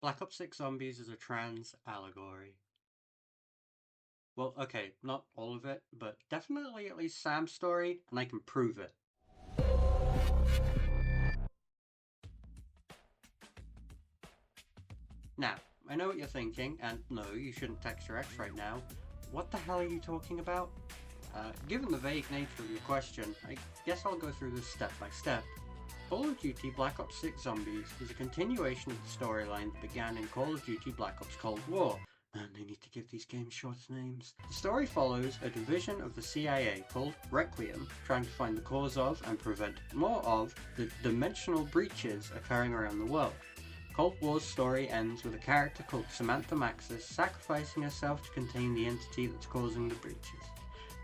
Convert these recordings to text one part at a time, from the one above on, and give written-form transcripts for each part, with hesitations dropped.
Black Ops 6 Zombies is a trans allegory. Well, okay, not all of it, but definitely at least Sam's story, and I can prove it. Now, I know what you're thinking, and no, you shouldn't text your ex right now. What the hell are you talking about? Given the vague nature of your question, I guess I'll go through this step by step. Call of Duty Black Ops 6 Zombies is a continuation of the storyline that began in Call of Duty Black Ops Cold War. Man, they need to give these games short names. The story follows a division of the CIA called Requiem trying to find the cause of and prevent more of the dimensional breaches occurring around the world. Cold War's story ends with a character called Samantha Maxis sacrificing herself to contain the entity that's causing the breaches.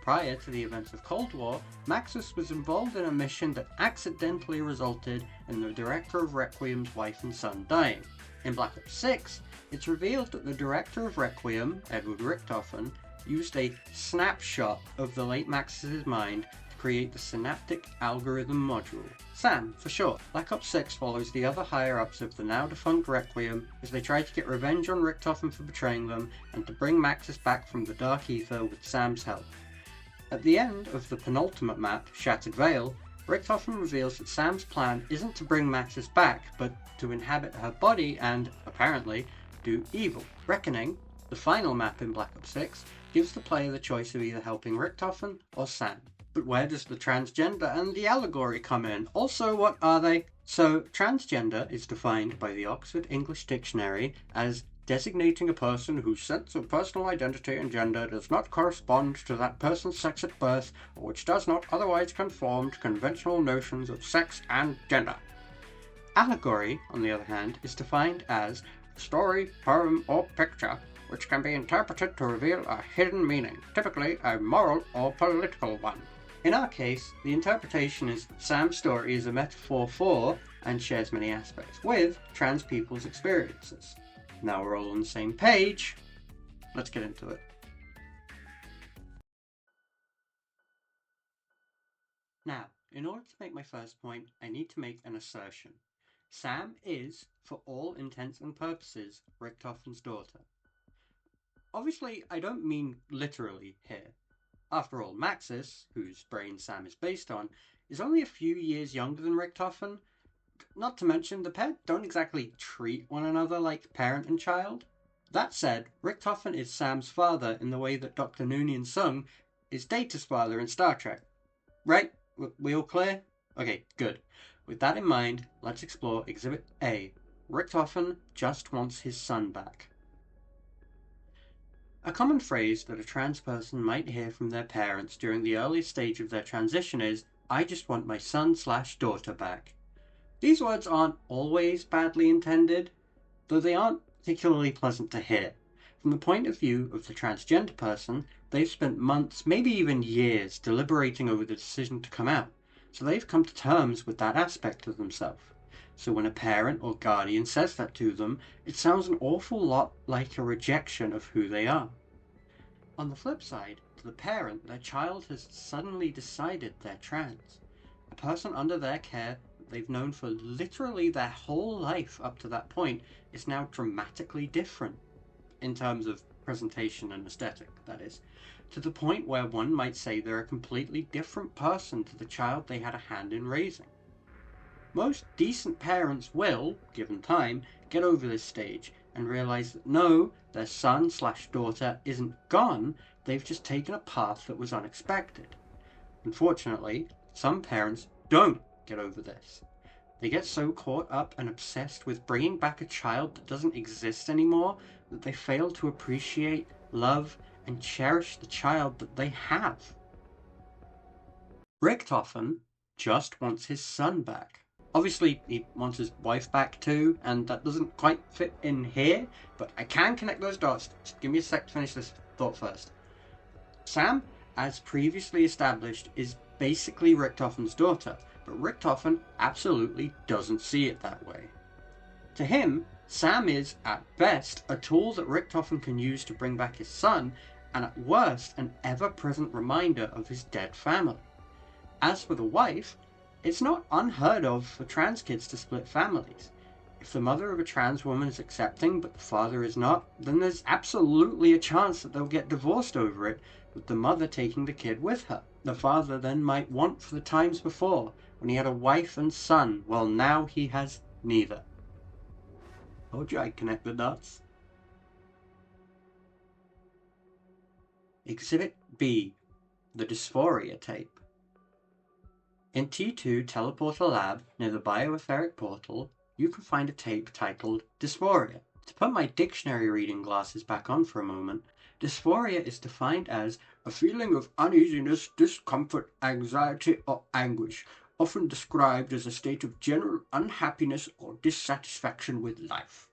Prior to the events of Cold War, Maxis was involved in a mission that accidentally resulted in the director of Requiem's wife and son dying. In Black Ops 6, it's revealed that the director of Requiem, Edward Richtofen, used a snapshot of the late Maxis' mind to create the Synaptic Algorithm module, SAM for short. Black Ops 6 follows the other higher-ups of the now-defunct Requiem as they try to get revenge on Richtofen for betraying them and to bring Maxis back from the Dark Ether with Sam's help. At the end of the penultimate map, Shattered Veil, Richtofen reveals that Sam's plan isn't to bring Maxis back, but to inhabit her body and, apparently, do evil. Reckoning, the final map in Black Ops 6, gives the player the choice of either helping Richtofen or Sam. But where does the transgender and the allegory come in? Also, what are they? So, transgender is defined by the Oxford English Dictionary as designating a person whose sense of personal identity and gender does not correspond to that person's sex at birth, or which does not otherwise conform to conventional notions of sex and gender. Allegory, on the other hand, is defined as a story, poem, or picture which can be interpreted to reveal a hidden meaning, typically a moral or political one. In our case, the interpretation is that Sam's story is a metaphor for, and shares many aspects with, trans people's experiences. Now we're all on the same page, let's get into it. Now, in order to make my first point, I need to make an assertion. Sam is, for all intents and purposes, Richtofen's daughter. Obviously, I don't mean literally here. After all, Maxis, whose brain Sam is based on, is only a few years younger than Richtofen. Not to mention, the pair don't exactly treat one another like parent and child. That said, Richtofen is Sam's father in the way that Dr. Noonien Sung is Data's father in Star Trek. Right? We all clear? Okay, good. With that in mind, let's explore Exhibit A. Richtofen just wants his son back. A common phrase that a trans person might hear from their parents during the earliest stage of their transition is, "I just want my son/daughter back." These words aren't always badly intended, though they aren't particularly pleasant to hear. From the point of view of the transgender person, they've spent months, maybe even years, deliberating over the decision to come out, so they've come to terms with that aspect of themselves. So when a parent or guardian says that to them, it sounds an awful lot like a rejection of who they are. On the flip side, to the parent, their child has suddenly decided they're trans. A person under their care they've known for literally their whole life up to that point is now dramatically different, in terms of presentation and aesthetic, that is, to the point where one might say they're a completely different person to the child they had a hand in raising. Most decent parents will, given time, get over this stage and realize that no, their son/daughter isn't gone, they've just taken a path that was unexpected. Unfortunately, some parents don't get over this. They get so caught up and obsessed with bringing back a child that doesn't exist anymore that they fail to appreciate, love, and cherish the child that they have. Richtofen just wants his son back. Obviously, he wants his wife back too, and that doesn't quite fit in here, but I can connect those dots. Just give me a sec to finish this thought first. Sam, as previously established, is basically Richtofen's daughter, but Richtofen absolutely doesn't see it that way. To him, Sam is, at best, a tool that Richtofen can use to bring back his son, and at worst, an ever-present reminder of his dead family. As for the wife, it's not unheard of for trans kids to split families. If the mother of a trans woman is accepting, but the father is not, then there's absolutely a chance that they'll get divorced over it, with the mother taking the kid with her. The father then might want for the times before, when he had a wife and son, while now he has neither. Told you I'd connect the dots. Exhibit B, the Dysphoria tape. In T2 Teleporter Lab, near the bioetheric portal, you can find a tape titled Dysphoria. To put my dictionary reading glasses back on for a moment, dysphoria is defined as a feeling of uneasiness, discomfort, anxiety, or anguish, often described as a state of general unhappiness or dissatisfaction with life.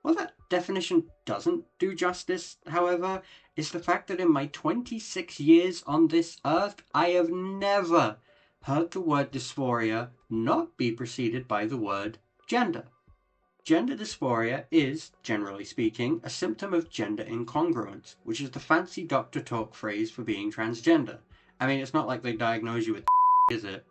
What that definition doesn't do justice, however, is the fact that in my 26 years on this earth, I have never heard the word dysphoria not be preceded by the word gender. Gender dysphoria is, generally speaking, a symptom of gender incongruence, which is the fancy doctor talk phrase for being transgender. I mean, it's not like they diagnose you with is it?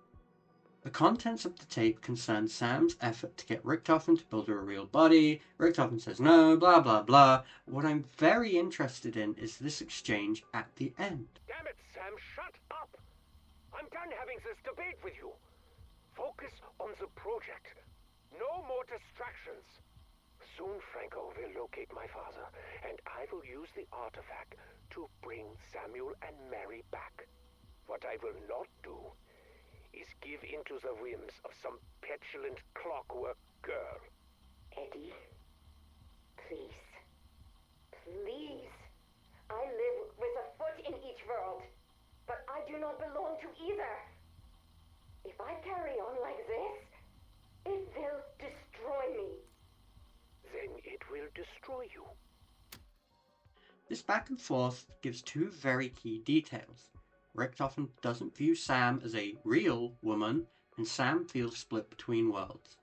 The contents of the tape concern Sam's effort to get Richtofen to build her a real body. Richtofen says no, blah blah blah. What I'm very interested in is this exchange at the end. Damn it, Sam, shut up! I'm done having this debate with you. Focus on the project. No more distractions. Soon Franco will locate my father, and I will use the artifact to bring Samuel and Mary back. What I will not do is give in to the whims of some petulant clockwork girl. Eddie, please. Please. I live with a foot in each world, but I do not belong to either. If I carry on like this, it will destroy me. Then it will destroy you. This back and forth gives two very key details. Richtofen doesn't view Sam as a real woman, and Sam feels split between worlds.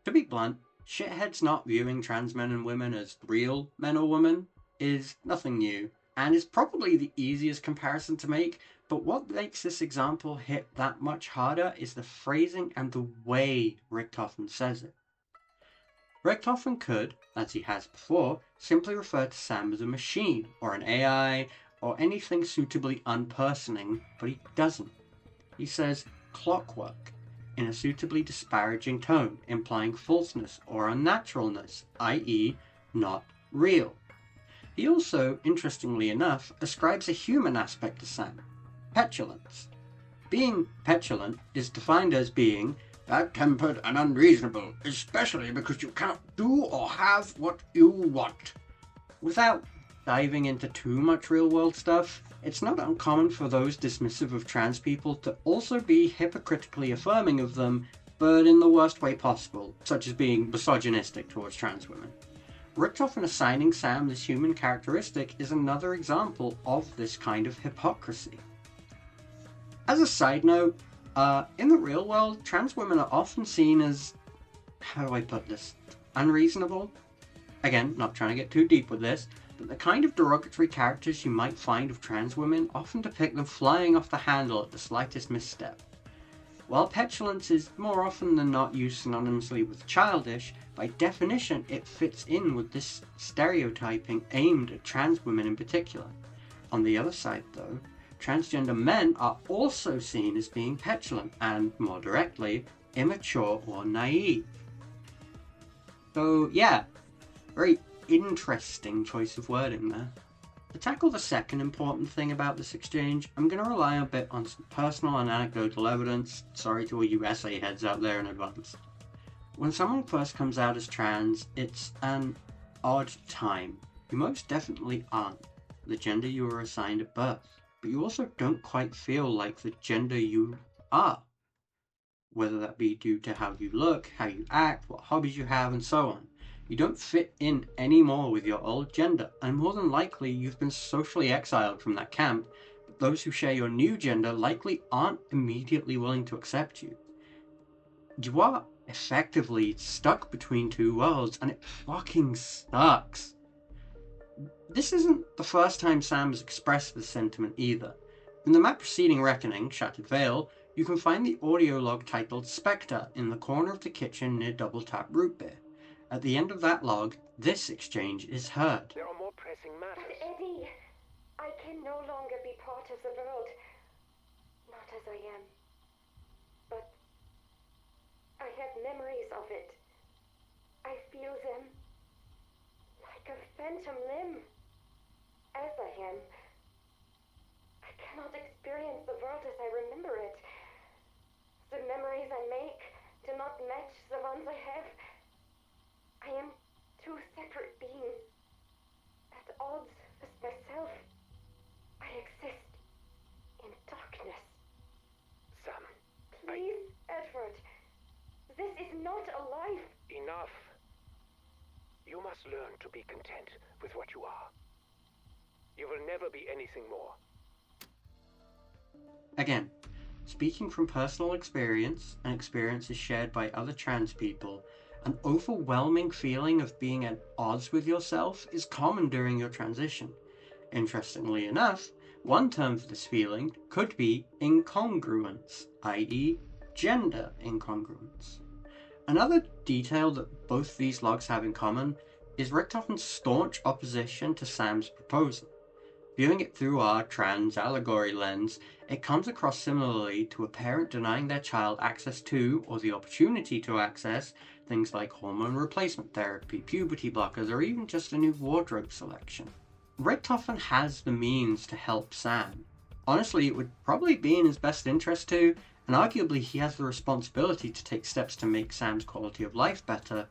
To be blunt, shitheads not viewing trans men and women as real men or women is nothing new, and is probably the easiest comparison to make, but what makes this example hit that much harder is the phrasing and the way Richtofen says it. Richtofen could, as he has before, simply refer to Sam as a machine, or an AI, or anything suitably unpersoning, but he doesn't. He says clockwork in a suitably disparaging tone, implying falseness or unnaturalness, i.e. not real. He also, interestingly enough, ascribes a human aspect to Sam, petulance. Being petulant is defined as being bad-tempered and unreasonable, especially because you cannot do or have what you want. Without diving into too much real-world stuff, it's not uncommon for those dismissive of trans people to also be hypocritically affirming of them, but in the worst way possible, such as being misogynistic towards trans women. Richtofen assigning Sam this human characteristic is another example of this kind of hypocrisy. As a side note, in the real world, trans women are often seen as, how do I put this, unreasonable? Again, not trying to get too deep with this, but the kind of derogatory characters you might find of trans women often depict them flying off the handle at the slightest misstep. While petulance is more often than not used synonymously with childish, by definition it fits in with this stereotyping aimed at trans women in particular. On the other side though, transgender men are also seen as being petulant and, more directly, immature or naive. So yeah, very interesting choice of wording there. To tackle the second important thing about this exchange, I'm going to rely a bit on some personal and anecdotal evidence. Sorry to all you essay heads out there in advance. When someone first comes out as trans, it's an odd time. You most definitely aren't the gender you were assigned at birth, but you also don't quite feel like the gender you are. Whether that be due to how you look, how you act, what hobbies you have, and so on. You don't fit in anymore with your old gender, and more than likely you've been socially exiled from that camp, but those who share your new gender likely aren't immediately willing to accept you. You are effectively stuck between two worlds, and it fucking sucks. This isn't the first time Sam has expressed this sentiment either. In the map preceding Reckoning, Shattered Veil, You can find the audio log titled Spectre in the corner of the kitchen near Double Tap Root Beer. At the end of that log, this exchange is heard. There are more pressing matters. But Eddie, I can no longer be part of the world. Not as I am. But I have memories of it. I feel them like a phantom limb. As I am. I cannot experience the world as I remember it. The memories I make do not match the ones I have. I am two separate beings, at odds with myself. I exist in darkness. Sam, Please, Edward, this is not a life. enough. You must learn to be content with what you are. You will never be anything more. Again, speaking from personal experience and experiences shared by other trans people, an overwhelming feeling of being at odds with yourself is common during your transition. Interestingly enough, one term for this feeling could be incongruence, i.e., gender incongruence. Another detail that both these logs have in common is Richtofen's staunch opposition to Sam's proposal. Viewing it through our trans allegory lens, it comes across similarly to a parent denying their child access to, or the opportunity to access, things like hormone replacement therapy, puberty blockers, or even just a new wardrobe selection. Richtofen has the means to help Sam. Honestly, it would probably be in his best interest to, and arguably he has the responsibility to take steps to make Sam's quality of life better,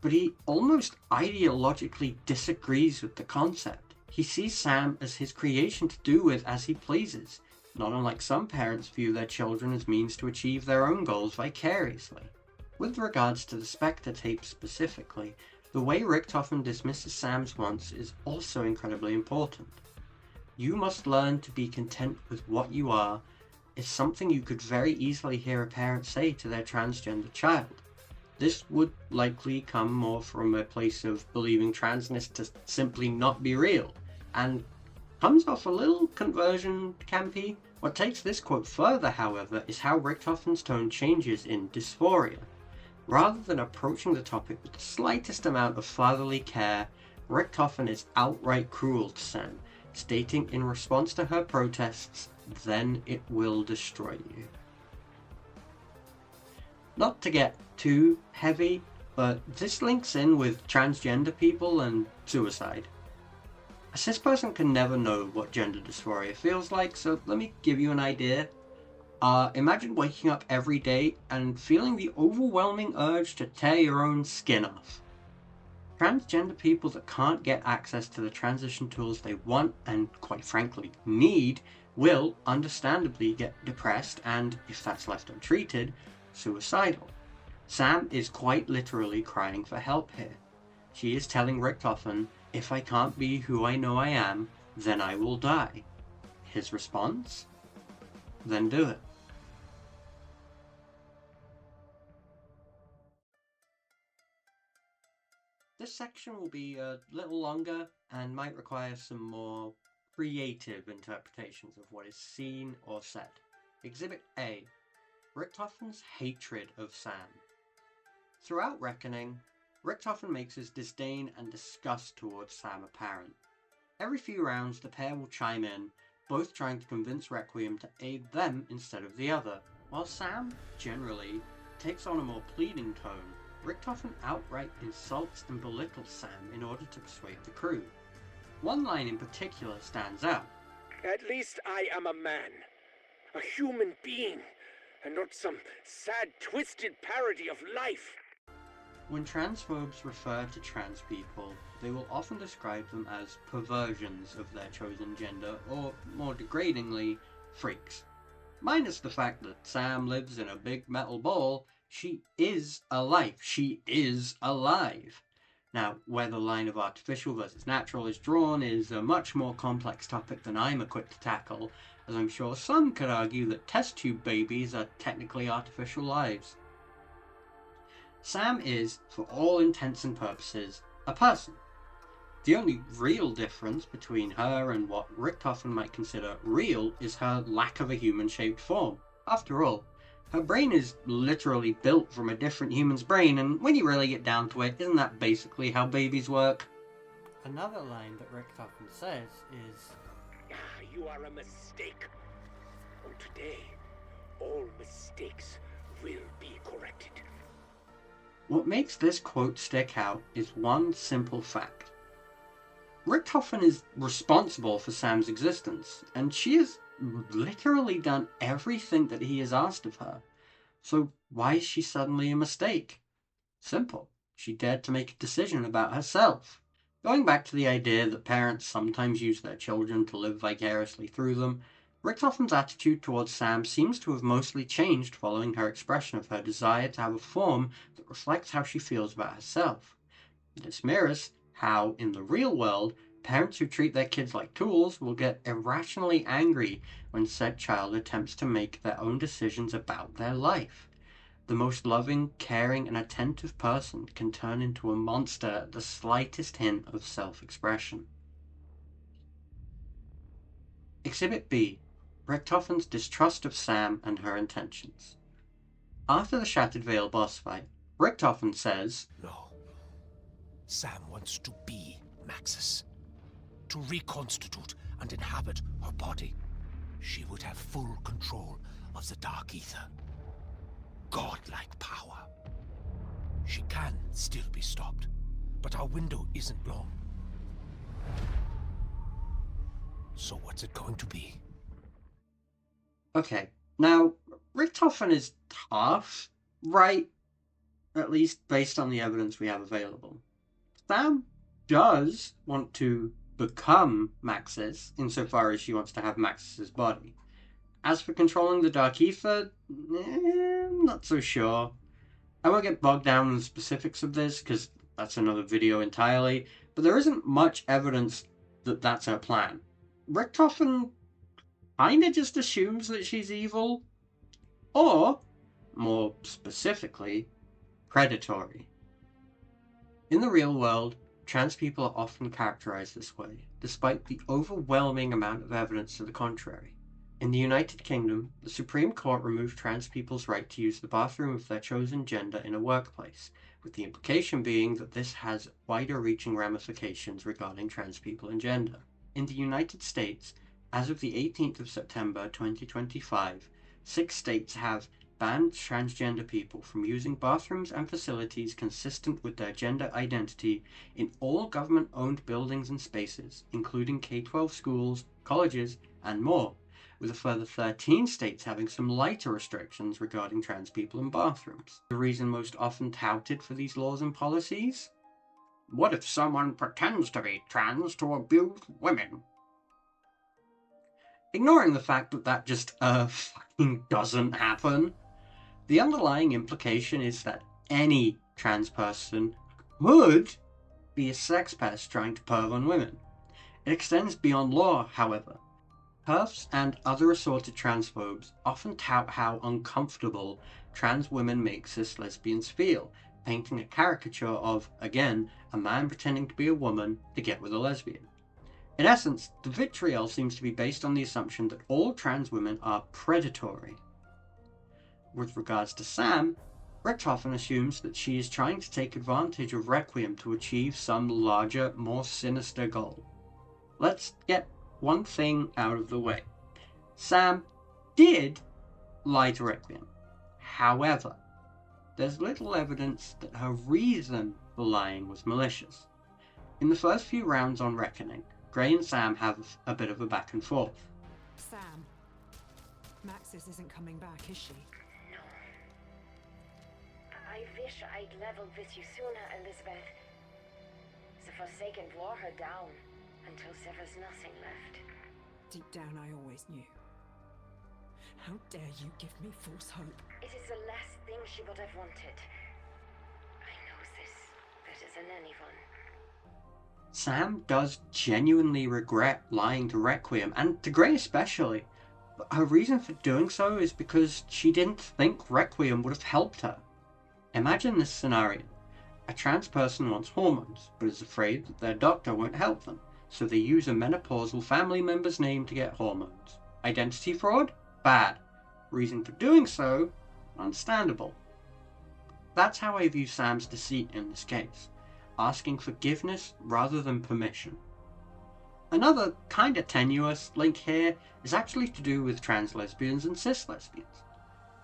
but he almost ideologically disagrees with the concept. He sees Sam as his creation to do with as he pleases, not unlike some parents view their children as means to achieve their own goals vicariously. With regards to the Spectre tape specifically, the way Richtofen dismisses Sam's wants is also incredibly important. You must learn to be content with what you are is something you could very easily hear a parent say to their transgender child. This would likely come more from a place of believing transness to simply not be real, and comes off a little conversion campy. What takes this quote further, however, is how Richtofen's tone changes in Dysphoria. Rather than approaching the topic with the slightest amount of fatherly care, Richtofen is outright cruel to Sam, stating in response to her protests, "Then it will destroy you." Not to get too heavy, but this links in with transgender people and suicide. A cis person can never know what gender dysphoria feels like, so let me give you an idea. Imagine waking up every day and feeling the overwhelming urge to tear your own skin off. Transgender people that can't get access to the transition tools they want and, quite frankly, need, will understandably get depressed and, if that's left untreated, suicidal. Sam is quite literally crying for help here. She is telling Richtofen, "If I can't be who I know I am, then I will die." His response? Then do it. This section will be a little longer and might require some more creative interpretations of what is seen or said. Exhibit A. Richtofen's hatred of Sam. Throughout Reckoning, Richtofen makes his disdain and disgust towards Sam apparent. Every few rounds the pair will chime in, both trying to convince Requiem to aid them instead of the other, while Sam, generally, takes on a more pleading tone. Richtofen outright insults and belittles Sam in order to persuade the crew. One line in particular stands out. At least I am a man. A human being. And not some sad, twisted parody of life. When transphobes refer to trans people, they will often describe them as perversions of their chosen gender, or, more degradingly, freaks. Minus the fact that Sam lives in a big metal ball, she is a life. She is alive. Now, where the line of artificial versus natural is drawn is a much more complex topic than I'm equipped to tackle, as I'm sure some could argue that test tube babies are technically artificial lives. Sam is, for all intents and purposes, a person. The only real difference between her and what Richtofen might consider real is her lack of a human-shaped form. After all, her brain is literally built from a different human's brain, and when you really get down to it, isn't that basically how babies work? Another line that Richthofen says is, You are a mistake. From today, all mistakes will be corrected. What makes this quote stick out is one simple fact. Richthofen is responsible for Sam's existence, and she has literally done everything that he has asked of her. So why is she suddenly a mistake? Simple. She dared to make a decision about herself. Going back to the idea that parents sometimes use their children to live vicariously through them, Richthofen's attitude towards Sam seems to have mostly changed following her expression of her desire to have a form that reflects how she feels about herself. This mirrors how, in the real world, parents who treat their kids like tools will get irrationally angry when said child attempts to make their own decisions about their life. The most loving, caring, and attentive person can turn into a monster at the slightest hint of self-expression. Exhibit B. Richthofen's distrust of Sam and her intentions. After the Shattered Veil boss fight, Richthofen says, No. Sam wants to be Maxis. To reconstitute and inhabit her body. She would have full control of the Dark Ether. Godlike power. She can still be stopped, but our window isn't long. So what's it going to be? Okay, now, Richthofen is tough, right? At least based on the evidence we have available. Sam does want to become Maxis, insofar as she wants to have Maxis's body. As for controlling the Dark Ether, I'm not so sure. I won't get bogged down in the specifics of this, because that's another video entirely, but there isn't much evidence that that's her plan. Richthofen kinda just assumes that she's evil, or, more specifically, predatory. In the real world, trans people are often characterized this way, despite the overwhelming amount of evidence to the contrary. In the United Kingdom, the Supreme Court removed trans people's right to use the bathroom of their chosen gender in a workplace, with the implication being that this has wider-reaching ramifications regarding trans people and gender. In the United States, as of the 18th of September 2025, 6 states have banned transgender people from using bathrooms and facilities consistent with their gender identity in all government-owned buildings and spaces, including K-12 schools, colleges, and more, with a further 13 states having some lighter restrictions regarding trans people in bathrooms. The reason most often touted for these laws and policies? What if someone pretends to be trans to abuse women? Ignoring the fact that that just, fucking doesn't happen, the underlying implication is that any trans person could be a sex pest trying to perv on women. It extends beyond law, however. Pervs and other assorted transphobes often tout how uncomfortable trans women make cis lesbians feel, painting a caricature of, again, a man pretending to be a woman to get with a lesbian. In essence, the vitriol seems to be based on the assumption that all trans women are predatory. With regards to Sam, Richthofen assumes that she is trying to take advantage of Requiem to achieve some larger, more sinister goal. Let's get one thing out of the way. Sam did lie to Requiem. However, there's little evidence that her reason for lying was malicious. In the first few rounds on Reckoning, Gray and Sam have a bit of a back and forth. Sam, Maxis isn't coming back, is she? No. I wish I'd leveled with you sooner, Elizabeth. The Forsaken wore her down until there was nothing left. Deep down, I always knew. How dare you give me false hope? It is the last thing she would have wanted. I know this better than anyone. Sam does genuinely regret lying to Requiem, and to Gray especially. But her reason for doing so is because she didn't think Requiem would have helped her. Imagine this scenario. A trans person wants hormones, but is afraid that their doctor won't help them, so they use a menopausal family member's name to get hormones. Identity fraud? Bad. reason for doing so, understandable. That's how I view Sam's deceit in this case, asking forgiveness rather than permission. Another kinda tenuous link here is actually to do with trans lesbians and cis lesbians.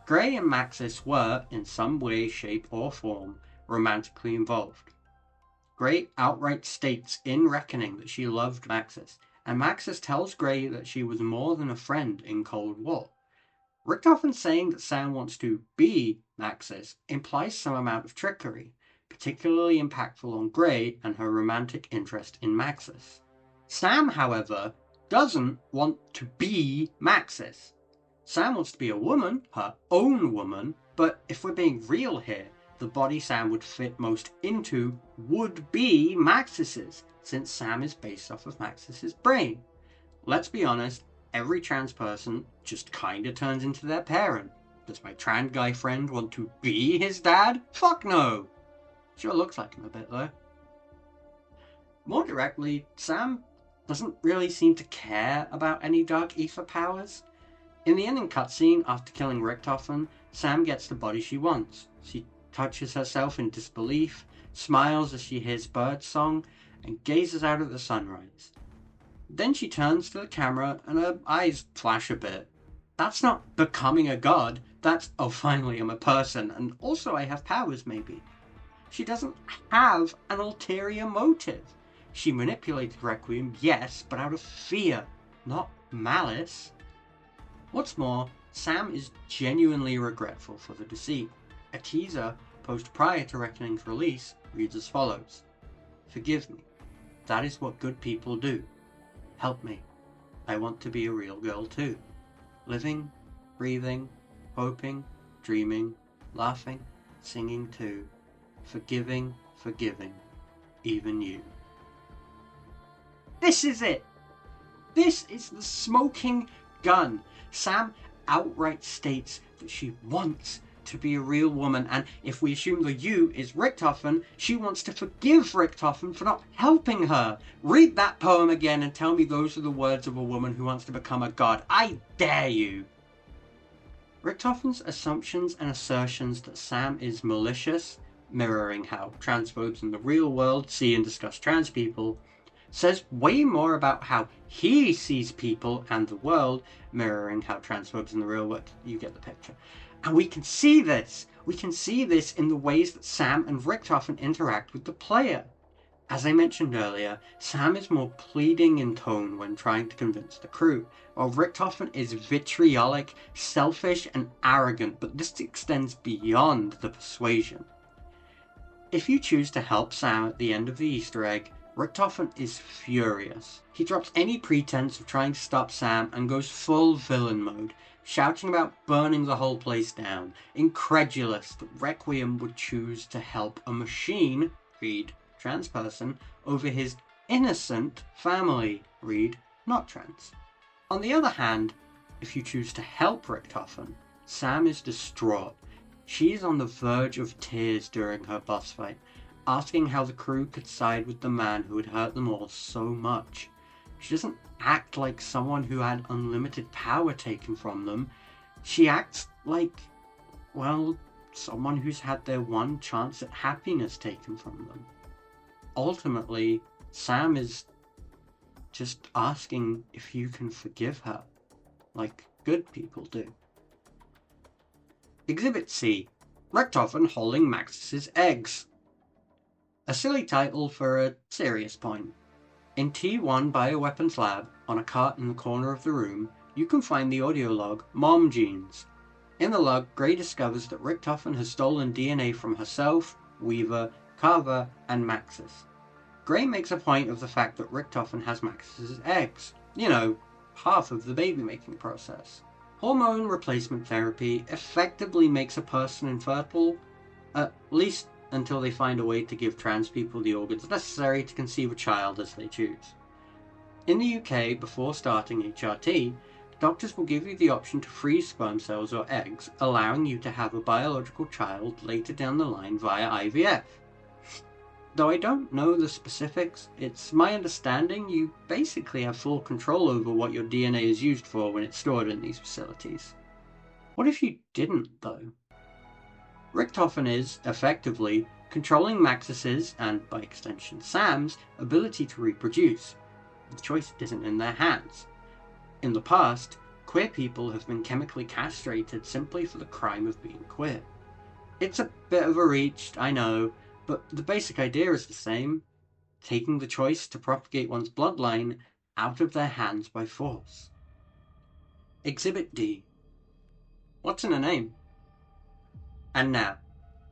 Gray and Maxis were, in some way, shape, or form, romantically involved. Gray outright states in Reckoning that she loved Maxis, and Maxis tells Gray that she was more than a friend in Cold War. Richtofen saying that Sam wants to be Maxis implies some amount of trickery, particularly impactful on Gray and her romantic interest in Maxis. Sam, however, doesn't want to be Maxis. Sam wants to be a woman, her own woman, but if we're being real here, the body Sam would fit most into would be Maxis's, since Sam is based off of Maxis's brain. Let's be honest, every trans person just kinda turns into their parent. Does my trans guy friend want to be his dad? Fuck no! Sure looks like him a bit though. More directly, Sam doesn't really seem to care about any dark ether powers. In the ending cutscene, after killing Richtofen, Sam gets the body she wants. She touches herself in disbelief, smiles as she hears birdsong, and gazes out at the sunrise. Then she turns to the camera and her eyes flash a bit. That's not becoming a god, that's, oh finally I'm a person, and also I have powers maybe. She doesn't have an ulterior motive. She manipulated Requiem, yes, but out of fear, not malice. What's more, Sam is genuinely regretful for the deceit. A teaser, posted prior to Reckoning's release, reads as follows. Forgive me. That is what good people do. Help me. I want to be a real girl too. Living, breathing, hoping, dreaming, laughing, singing too. Forgiving, even you. This is it! This is the smoking gun. Sam outright states that she wants to be a real woman, and if we assume the you is Richtofen, she wants to forgive Richtofen for not helping her. Read that poem again and tell me those are the words of a woman who wants to become a god. I dare you! Richtofen's assumptions and assertions that Sam is malicious, mirroring how transphobes in the real world see and discuss trans people, says way more about how he sees people and the world, mirroring how transphobes in the real world, you get the picture. And we can see this. We can see this in the ways that Sam and Richtofen interact with the player. As I mentioned earlier, Sam is more pleading in tone when trying to convince the crew, while Richtofen is vitriolic, selfish, and arrogant, but this extends beyond the persuasion. If you choose to help Sam at the end of the Easter egg, Richtofen is furious. He drops any pretense of trying to stop Sam and goes full villain mode, shouting about burning the whole place down, incredulous that Requiem would choose to help a machine, read trans person, over his innocent family, read not trans. On the other hand, if you choose to help Richtofen, Sam is distraught. She is on the verge of tears during her boss fight, asking how the crew could side with the man who had hurt them all so much. She doesn't act like someone who had unlimited power taken from them. She acts like, well, someone who's had their one chance at happiness taken from them. Ultimately, Sam is just asking if you can forgive her, like good people do. Exhibit C. Richtofen holding Maxis's eggs. A silly title for a serious point. In T1 Bioweapons Lab, on a cart in the corner of the room, you can find the audio log, Mom Genes. In the log, Gray discovers that Richtofen has stolen DNA from herself, Weaver, Carver, and Maxis. Gray makes a point of the fact that Richtofen has Maxis's eggs. You know, half of the baby-making process. Hormone replacement therapy effectively makes a person infertile, at least until they find a way to give trans people the organs necessary to conceive a child as they choose. In the UK, before starting HRT, doctors will give you the option to freeze sperm cells or eggs, allowing you to have a biological child later down the line via IVF. Though I don't know the specifics, it's my understanding you basically have full control over what your DNA is used for when it's stored in these facilities. What if you didn't, though? Richtofen is, effectively, controlling Maxis's, and by extension Sam's, ability to reproduce. The choice isn't in their hands. In the past, queer people have been chemically castrated simply for the crime of being queer. It's a bit of a reach, I know, but the basic idea is the same: taking the choice to propagate one's bloodline out of their hands by force. Exhibit D. What's in a name? And now,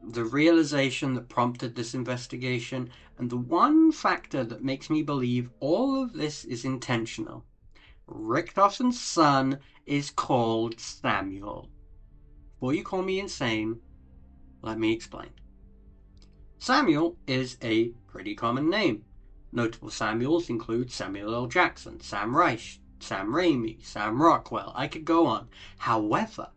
the realization that prompted this investigation, and the one factor that makes me believe all of this is intentional. Richtofen's son is called Samuel. Before you call me insane, let me explain. Samuel is a pretty common name. Notable Samuels include Samuel L. Jackson, Sam Reich, Sam Raimi, Sam Rockwell. I could go on. However,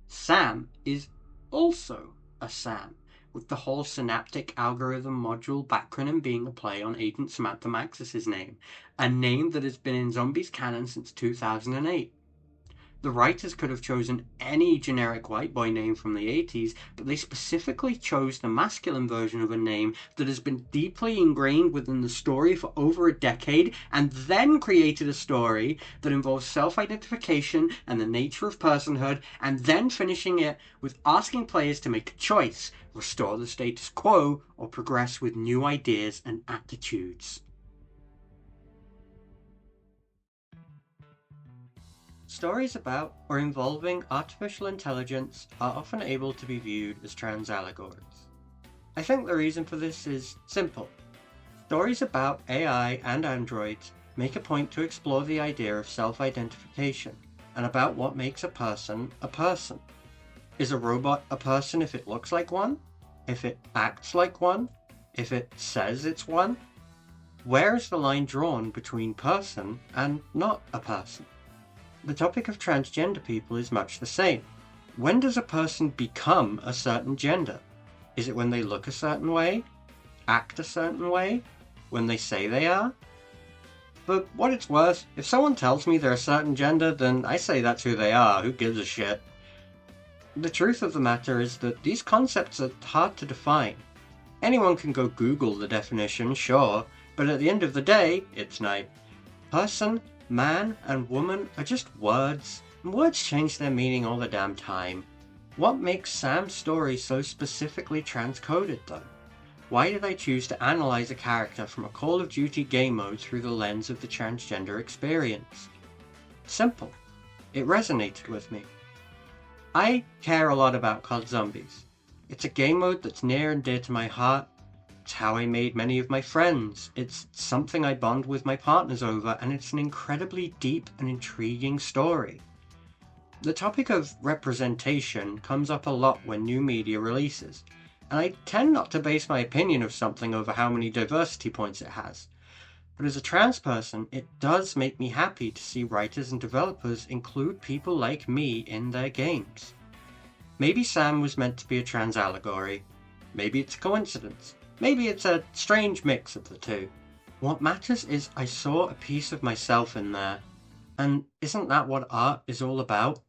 Sam is also a Sam, with the whole synaptic algorithm module backronym being a play on Agent Samantha Maxis's name, a name that has been in Zombies canon since 2008. The writers could have chosen any generic white boy name from the 80s, but they specifically chose the masculine version of a name that has been deeply ingrained within the story for over a decade, and then created a story that involves self-identification and the nature of personhood, and then finishing it with asking players to make a choice, restore the status quo, or progress with new ideas and attitudes. Stories about or involving artificial intelligence are often able to be viewed as trans allegories. I think the reason for this is simple. Stories about AI and androids make a point to explore the idea of self-identification and about what makes a person a person. Is a robot a person if it looks like one? If it acts like one? If it says it's one? Where is the line drawn between person and not a person? The topic of transgender people is much the same. When does a person become a certain gender? Is it when they look a certain way? Act a certain way? When they say they are? For what it's worth, if someone tells me they're a certain gender, then I say that's who they are. Who gives a shit? The truth of the matter is that these concepts are hard to define. Anyone can go Google the definition, sure, but at the end of the day, it's night. Person, man, and woman are just words, and words change their meaning all the damn time. What makes Sam's story so specifically transcoded, though? Why did I choose to analyze a character from a Call of Duty game mode through the lens of the transgender experience? Simple. It resonated with me. I care a lot about COD Zombies. It's a game mode that's near and dear to my heart. It's how I made many of my friends. It's something I bond with my partners over, and it's an incredibly deep and intriguing story. The topic of representation comes up a lot when new media releases, and I tend not to base my opinion of something over how many diversity points it has. But as a trans person, it does make me happy to see writers and developers include people like me in their games. Maybe Sam was meant to be a trans allegory. Maybe it's a coincidence. Maybe it's a strange mix of the two. What matters is I saw a piece of myself in there. And isn't that what art is all about?